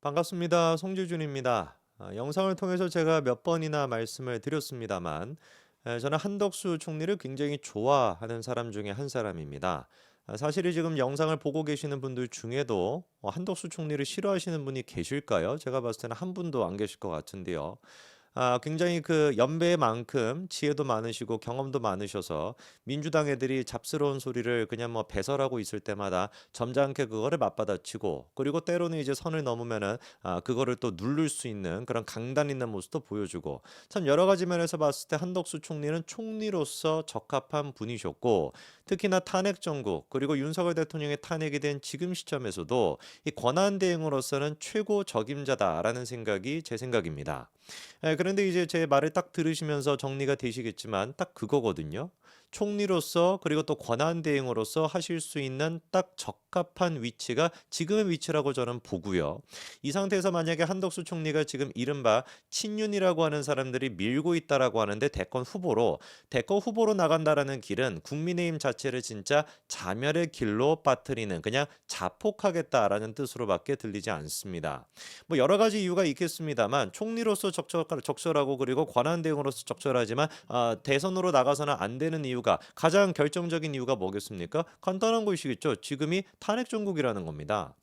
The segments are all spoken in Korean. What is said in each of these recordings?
반갑습니다. 송지준입니다. 영상을 통해서 제가 몇 번이나 말씀을 드렸습니다만, 저는 한덕수 총리를 굉장히 좋아하는 사람 중에 한 사람입니다. 사실 지금 영상을 보고 계시는 분들 중에도 한덕수 총리를 싫어하시는 분이 계실까요? 제가 봤을 때는 한 분도 안 계실 것 같은데요. 굉장히 그 연배만큼 지혜도 많으시고 경험도 많으셔서 민주당 애들이 잡스러운 소리를 그냥 뭐 배설하고 있을 때마다 점잖게 그거를 맞받아치고, 그리고 때로는 이제 선을 넘으면은 그거를 또 누를 수 있는 그런 강단 있는 모습도 보여주고, 참 여러 가지 면에서 봤을 때 한덕수 총리는 총리로서 적합한 분이셨고, 특히나 탄핵 정국 그리고 윤석열 대통령의 탄핵이 된 지금 시점에서도 이 권한 대행으로서는 최고 적임자다라는 생각이 제 생각입니다. 그런데 이제 제 말을 딱 들으시면서 정리가 되시겠지만 딱 그거거든요. 총리로서 그리고 또 권한 대행으로서 하실 수 있는 딱 적합한 위치가 지금의 위치라고 저는 보고요. 이 상태에서 만약에 한덕수 총리가 지금 이른바 친윤이라고 하는 사람들이 밀고 있다라고 하는데 대권 후보로 나간다라는 길은 국민의힘 자체를 진짜 자멸의 길로 빠뜨리는, 그냥 자폭하겠다라는 뜻으로밖에 들리지 않습니다. 뭐 여러 가지 이유가 있겠습니다만, 총리로서 적절하고 그리고 권한 대행으로서 적절하지만 대선으로 나가서는 안 되는 이유가, 가장 결정적인 이유가 뭐겠습니까? 간단한 것이겠죠. 지금이 탄핵 정국이라는 겁니다.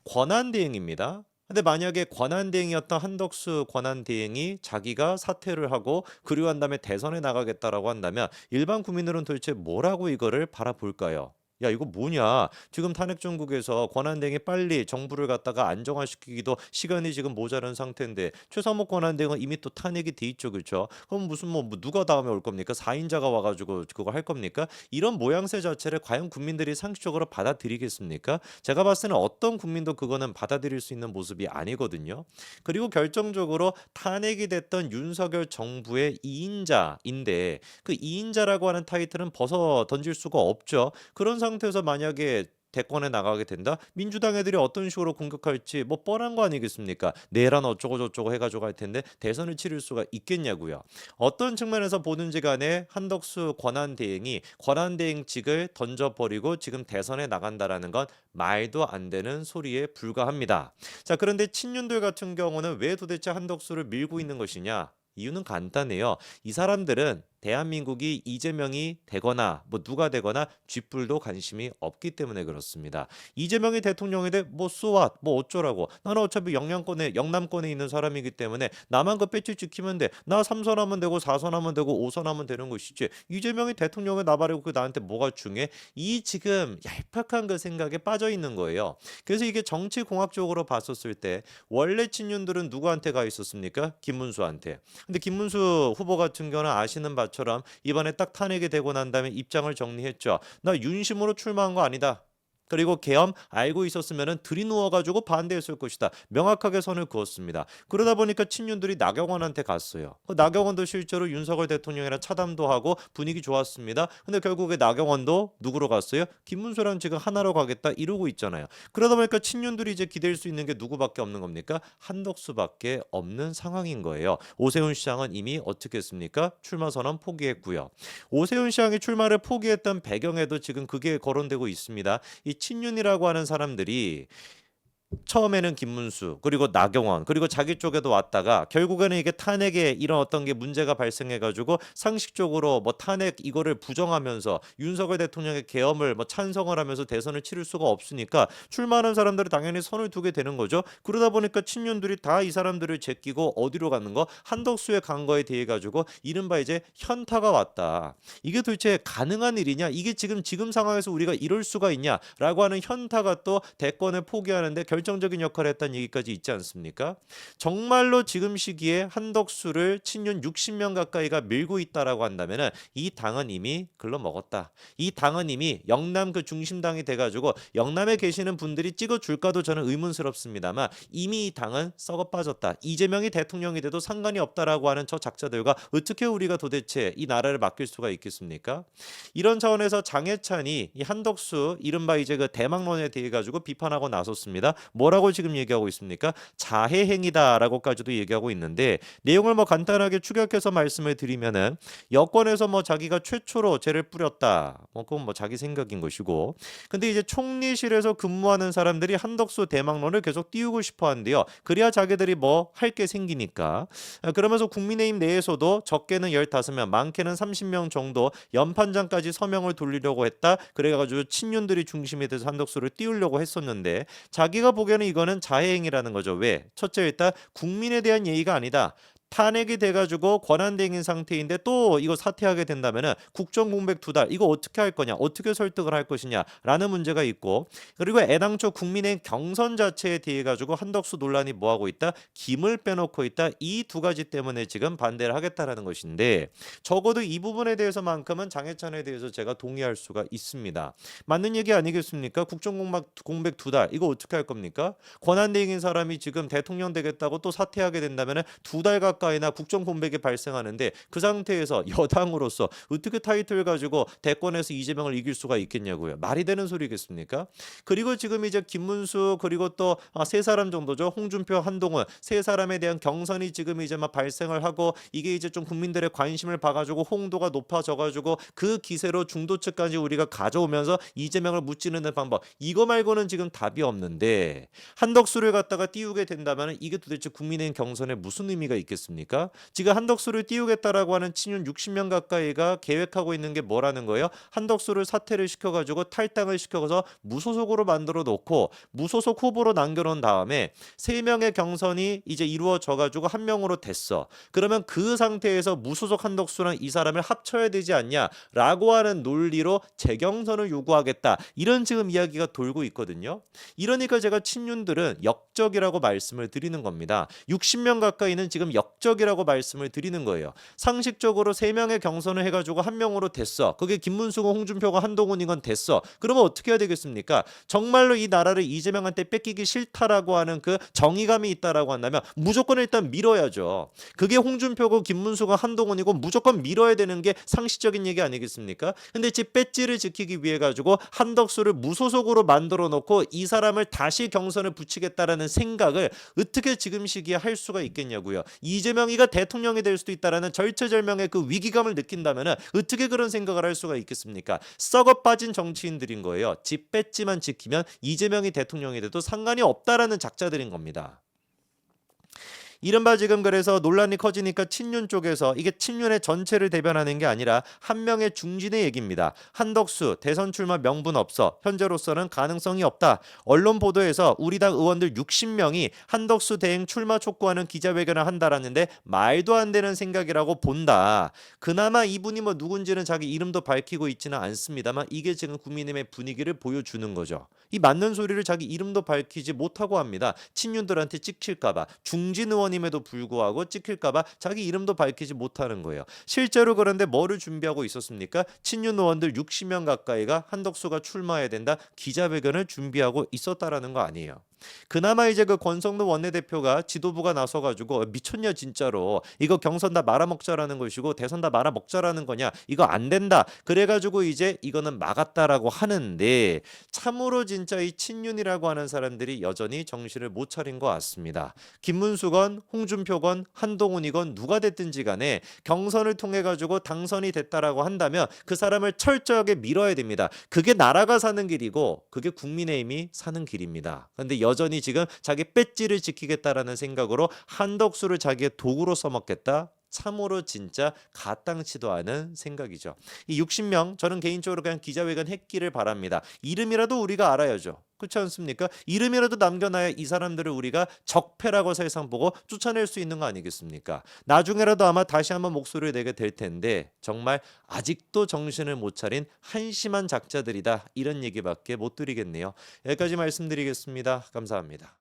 권한 대행입니다. 근데 만약에 권한 대행이었던 한덕수 권한 대행이 자기가 사퇴를 하고 그리고 다음에 대선에 나가겠다라고 한다면 일반 국민들은 도대체 뭐라고 이거를 바라볼까요? 야, 이거 뭐냐? 지금 탄핵 정국에서 권한대행이 빨리 정부를 갖다가 안정화시키기도 시간이 지금 모자란 상태인데, 최상목 권한대행은 이미 또 탄핵이 돼 있죠, 그렇죠? 그럼 무슨 뭐 누가 다음에 올 겁니까? 4인자가 와가지고 그거 할 겁니까? 이런 모양새 자체를 과연 국민들이 상식적으로 받아들이겠습니까? 제가 봤을 때는 어떤 국민도 그거는 받아들일 수 있는 모습이 아니거든요. 그리고 결정적으로 탄핵이 됐던 윤석열 정부의 2인자인데, 그 2인자라고 하는 타이틀은 벗어 던질 수가 없죠. 그런 상태에서 만약에 대권에 나가게 된다? 민주당 애들이 어떤 식으로 공격할지 뭐 뻔한 거 아니겠습니까? 내란 어쩌고 저쩌고 해가지고 할 텐데 대선을 치를 수가 있겠냐고요. 어떤 측면에서 보든지 간에 한덕수 권한대행이 권한대행직을 던져버리고 지금 대선에 나간다라는 건 말도 안 되는 소리에 불과합니다. 자, 그런데 친윤들 같은 경우는 왜 도대체 한덕수를 밀고 있는 것이냐? 이유는 간단해요. 이 사람들은 대한민국이 이재명이 되거나 뭐 누가 되거나 쥐뿔도 관심이 없기 때문에 그렇습니다. 이재명이 대통령이 돼뭐 so what? 뭐 어쩌라고? 나는 어차피 영남권에 있는 사람이기 때문에 나만 그 배치 지키면 돼. 나 3선 하면 되고 4선 하면 되고 5선 하면 되는 것이지. 이재명이 대통령에 나발이고 그 나한테 뭐가 중요해? 이 지금 얄팍한 그 생각에 빠져 있는 거예요. 그래서 이게 정치 공학적으로 봤었을 때 원래 친윤들은 누구한테 가 있었습니까? 김문수한테. 근데 김문수 후보 같은 경우는 아시는 바처럼 이번에 딱 탄핵이 되고 난 다음에 입장을 정리했죠. 나 윤심으로 출마한 거 아니다. 그리고 계엄 알고 있었으면 들이누워가지고 반대했을 것이다. 명확하게 선을 그었습니다. 그러다 보니까 친윤들이 나경원한테 갔어요. 나경원도 실제로 윤석열 대통령이랑 차담도 하고 분위기 좋았습니다. 근데 결국에 나경원도 누구로 갔어요? 김문수랑 지금 하나로 가겠다 이러고 있잖아요. 그러다 보니까 친윤들이 이제 기댈 수 있는 게 누구밖에 없는 겁니까? 한덕수밖에 없는 상황인 거예요. 오세훈 시장은 이미 어떻게 했습니까? 출마 선언 포기했고요. 오세훈 시장이 출마를 포기했던 배경에도 지금 그게 거론되고 있습니다. 이 친윤이라고 하는 사람들이 처음에는 김문수 그리고 나경원 그리고 자기 쪽에도 왔다가 결국에는 이게 탄핵에 이런 어떤 게 문제가 발생해 가지고 상식적으로 뭐 탄핵 이거를 부정하면서 윤석열 대통령의 계엄을 뭐 찬성을 하면서 대선을 치를 수가 없으니까 출마하는 사람들이 당연히 선을 두게 되는 거죠. 그러다 보니까 친윤들이 다 이 사람들을 제끼고 어디로 가는 거? 한덕수에 간 거에 대해 가지고 이른바 이제 현타가 왔다. 이게 도대체 가능한 일이냐? 이게 지금 상황에서 우리가 이럴 수가 있냐라고 하는 현타가 또 대권을 포기하는데 결정적인 역할을 했다는 얘기까지 있지 않습니까? 정말로 지금 시기에 한덕수를 친윤 60명 가까이가 밀고 있다라고 한다면은 이 당은 이미 글러먹었다. 이 당은 이미 영남 그 중심당이 돼가지고 영남에 계시는 분들이 찍어줄까도 저는 의문스럽습니다만 이미 이 당은 썩어 빠졌다. 이재명이 대통령이 돼도 상관이 없다라고 하는 저 작자들과 어떻게 우리가 도대체 이 나라를 맡길 수가 있겠습니까? 이런 차원에서 장해찬이 이 한덕수 이른바 이제 그 대망론에 대해 가지고 비판하고 나섰습니다. 뭐라고 지금 얘기하고 있습니까? 자해행위다라고까지도 얘기하고 있는데 내용을 뭐 간단하게 축약해서 말씀을 드리면은 여권에서 뭐 자기가 최초로 죄를 뿌렸다. 뭐 그건 뭐 자기 생각인 것이고. 근데 이제 총리실에서 근무하는 사람들이 한덕수 대망론을 계속 띄우고 싶어 한대요. 그래야 자기들이 뭐 할 게 생기니까. 그러면서 국민의힘 내에서도 적게는 15명, 많게는 30명 정도 연판장까지 서명을 돌리려고 했다. 그래가지고 친윤들이 중심이 돼서 한덕수를 띄우려고 했었는데 자기가 보기에는 이거는 자해행위라는 거죠. 왜? 첫째 일단 국민에 대한 예의가 아니다. 탄핵이 돼가지고 권한대행인 상태인데 또 이거 사퇴하게 된다면은 국정 공백 2달 이거 어떻게 할 거냐 어떻게 설득을 할 것이냐라는 문제가 있고 그리고 애당초 국민의 경선 자체에 대해 가지고 한덕수 논란이 뭐하고 있다 김을 빼놓고 있다 이 두 가지 때문에 지금 반대를 하겠다라는 것인데 적어도 이 부분에 대해서만큼은 장해찬에 대해서 제가 동의할 수가 있습니다. 맞는 얘기 아니겠습니까? 국정 공백 2달 이거 어떻게 할 겁니까? 권한대행인 사람이 지금 대통령 되겠다고 또 사퇴하게 된다면은 2달 가까이나 국정 공백이 발생하는데 그 상태에서 여당으로서 어떻게 타이틀 가지고 대권에서 이재명을 이길 수가 있겠냐고요. 말이 되는 소리겠습니까? 그리고 지금 이제 김문수 그리고 또 세 사람 정도죠. 홍준표, 한동훈 세 사람에 대한 경선이 지금 이제 막 발생을 하고 이게 이제 좀 국민들의 관심을 봐가지고 홍도가 높아져가지고 그 기세로 중도층까지 우리가 가져오면서 이재명을 무찌르는 방법 이거 말고는 지금 답이 없는데 한덕수를 갖다가 띄우게 된다면 이게 도대체 국민의힘 경선에 무슨 의미가 있겠습니까? 지금 한덕수를 띄우겠다라고 하는 친윤 60명 가까이가 계획하고 있는 게 뭐라는 거예요? 한덕수를 사퇴를 시켜가지고 탈당을 시켜서 무소속으로 만들어 놓고 무소속 후보로 남겨놓은 다음에 3명의 경선이 이제 이루어져가지고 한 명으로 됐어. 그러면 그 상태에서 무소속 한덕수랑 이 사람을 합쳐야 되지 않냐라고 하는 논리로 재경선을 요구하겠다. 이런 지금 이야기가 돌고 있거든요. 이러니까 제가 친윤들은 역적이라고 말씀을 드리는 겁니다. 60명 가까이는 지금 역적이라고 말씀을 드리는 거예요. 상식적으로 3명의 경선을 해가지고 한 명으로 됐어. 그게 김문수가 홍준표가 한동훈인 건 됐어. 그러면 어떻게 해야 되겠습니까? 정말로 이 나라를 이재명한테 뺏기기 싫다라고 하는 그 정의감이 있다라고 한다면 무조건 일단 밀어야죠. 그게 홍준표고 김문수가 한동훈이고 무조건 밀어야 되는 게 상식적인 얘기 아니겠습니까? 근데 지 배지를 지키기 위해 가지고 한덕수를 무소속으로 만들어 놓고 이 사람을 다시 경선을 붙이겠다라는 생각을 어떻게 지금 시기에 할 수가 있겠냐고요. 이재명이가 대통령이 될 수도 있다라는 절체절명의 그 위기감을 느낀다면은 어떻게 그런 생각을 할 수가 있겠습니까? 썩어 빠진 정치인들인 거예요. 집 배지만 지키면 이재명이 대통령이 돼도 상관이 없다라는 작자들인 겁니다. 이른바 지금 그래서 논란이 커지니까 친윤 쪽에서 이게 친윤의 전체를 대변하는 게 아니라 한 명의 중진의 얘기입니다. 한덕수 대선 출마 명분 없어. 현재로서는 가능성이 없다. 언론 보도에서 우리 당 의원들 60명이 한덕수 대행 출마 촉구하는 기자회견을 한다라는데 말도 안 되는 생각이라고 본다. 그나마 이분이 뭐 누군지는 자기 이름도 밝히고 있지는 않습니다만 이게 지금 국민의힘의 분위기를 보여주는 거죠. 이 맞는 소리를 자기 이름도 밝히지 못하고 합니다. 친윤들한테 찍힐까봐 중진 의원임에도 불구하고 찍힐까봐 자기 이름도 밝히지 못하는 거예요. 실제로 그런데 뭐를 준비하고 있었습니까? 친윤 의원들 60명 가까이가 한덕수가 출마해야 된다 기자회견을 준비하고 있었다라는 거 아니에요. 그나마 이제 그 권성동 원내대표가 지도부가 나서가지고 미쳤냐 진짜로 이거 경선 다 말아먹자라는 것이고 대선 다 말아먹자라는 거냐 이거 안 된다 그래가지고 이제 이거는 막았다라고 하는데 참으로 진짜 이 친윤이라고 하는 사람들이 여전히 정신을 못 차린 것 같습니다. 김문수건 홍준표건 한동훈이건 누가 됐든지 간에 경선을 통해 가지고 당선이 됐다라고 한다면 그 사람을 철저하게 밀어야 됩니다. 그게 나라가 사는 길이고 그게 국민의힘이 사는 길입니다. 그런데 여전히 지금 자기 배지를 지키겠다라는 생각으로 한덕수를 자기의 도구로 써먹겠다. 참으로 진짜 가땅치도 않은 생각이죠. 이 60명 저는 개인적으로 그냥 기자회견 했기를 바랍니다. 이름이라도 우리가 알아야죠. 그렇지 않습니까? 이름이라도 남겨놔야 이 사람들을 우리가 적폐라고 세상 보고 쫓아낼 수 있는 거 아니겠습니까? 나중에라도 아마 다시 한번 목소리를 내게 될 텐데 정말 아직도 정신을 못 차린 한심한 작자들이다. 이런 얘기밖에 못 드리겠네요. 여기까지 말씀드리겠습니다. 감사합니다.